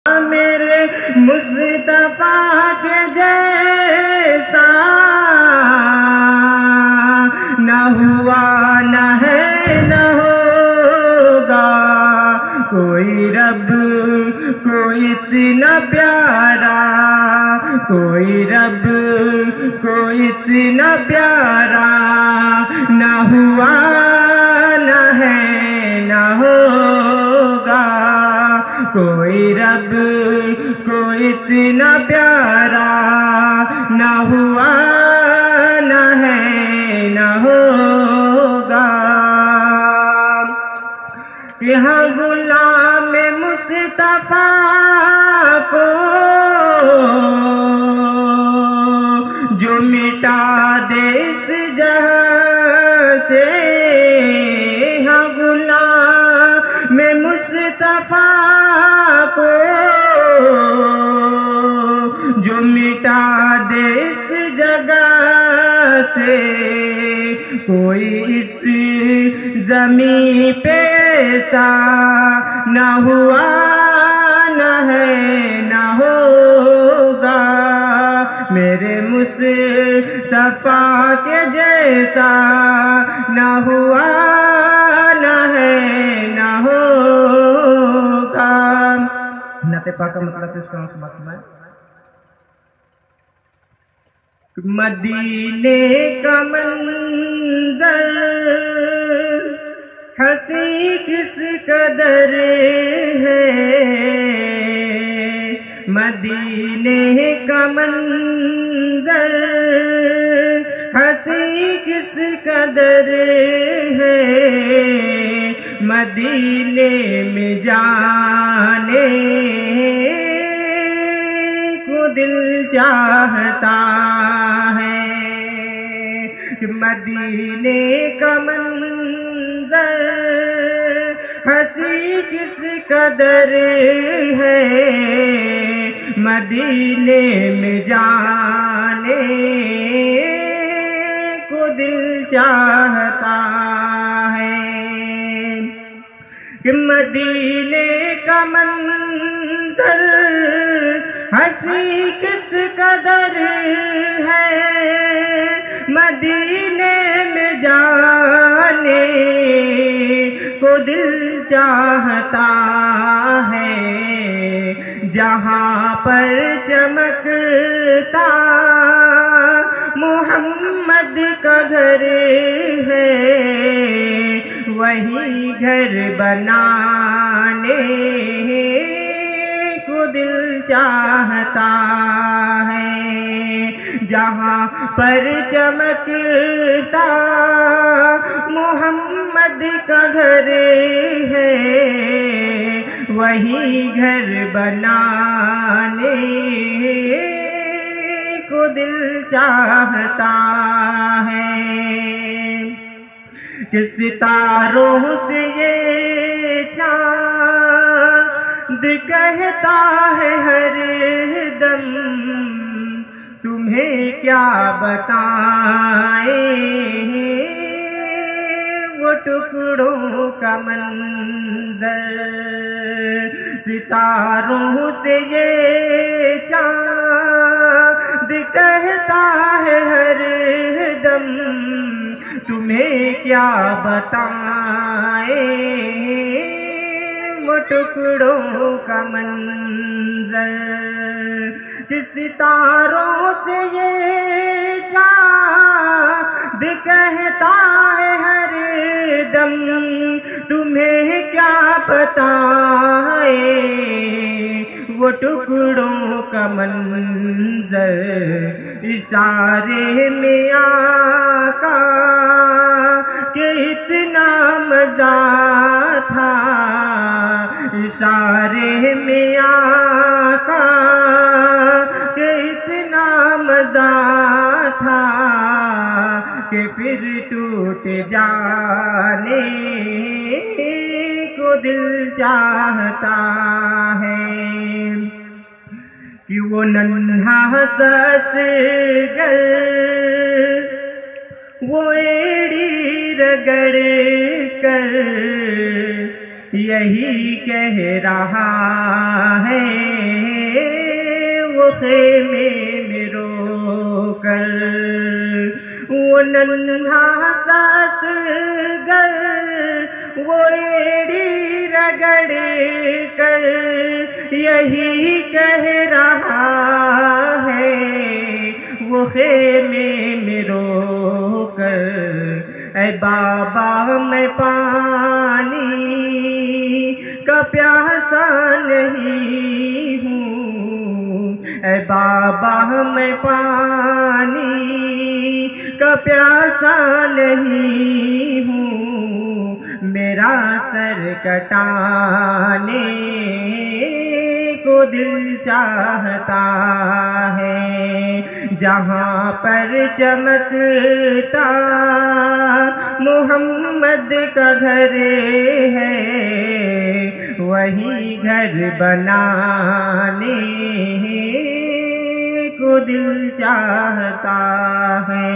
میرے مصطفیٰ کے جیسا نہ ہوا نہ ہے نہ ہوگا کوئی رب کوئی اتنا پیارا کوئی رب کوئی اتنا پیارا نہ ہوا نہ ہے نہ ہوگا کوئی رب کوئی اتنا پیارا نہ ہوا نہ ہے نہ ہوگا یہاں غلام مصطفیٰ کو جو مٹا دے اس جہاں سے یہاں غلام مصطفیٰ کو جو مٹا دے اس جگہ سے کوئی اس زمین پہ ایسا نہ ہوا نہ ہے نہ ہوگا میرے مصطفیٰ کے جیسا نہ ہوا نہ ہے نہ ہوگا نعت پاک کا مطلب اس کا سمجھ میں مدینے کا منظر ہنسی کس قدر ہے مدینے کا منظر ہنسی کس قدر ہے مدینے میں جانے کو دل چاہتا ہے مدینے کا منظر ہنسی کس قدر ہے مدینے میں جانے کو دل چاہتا ہے کہ مدینے کا منظر ہنسی کس قدر ہے مدینے میں جانے کو دل چاہتا ہے جہاں پر چمکتا محمد کا گھر ہے وہی گھر بنانے کو دل چاہتا ہے جہاں پر چمکتا محمد کا گھر ہے وہی گھر بنانے کو دل چاہتا ہے کہ ستاروں سے یہ چاند کہتا ہے ہر دم تمہیں کیا بتائیں وہ ٹکڑوں کا منظر ستاروں سے یہ چاند کہتا ہے ہر دم تمہیں کیا بتائیں وہ ٹکڑوں کا منظر کہ ستاروں سے یہ چاند کہتا ہے ہر دم تمہیں کیا بتائیں وہ ٹکڑوں کا منظر اشارے میں آقا کہ اتنا مزہ تھا اشارے میں آقا کہ اتنا مزہ تھا کہ پھر ٹوٹ جانے کو دل چاہتا ہے کہ وہ ننھا سس گر وہ ایڑی رگڑ کر یہی کہہ رہا ہے وہ خیمے میں رو کر، وہ ننھا ساس گر وہ ایڑی رگڑ کر یہی کہہ رہا ہے، وہ خیمے میں رو کر، اے بابا میں پانی کا پیاسا نہیں ہوں، اے بابا میں پانی کا پیاسا نہیں ہوں، میرا سر کٹانے کو دل چاہتا ہے، جہاں پر چمکتا محمد کا گھر ہے، وہی گھر بنانے کو دل چاہتا ہے۔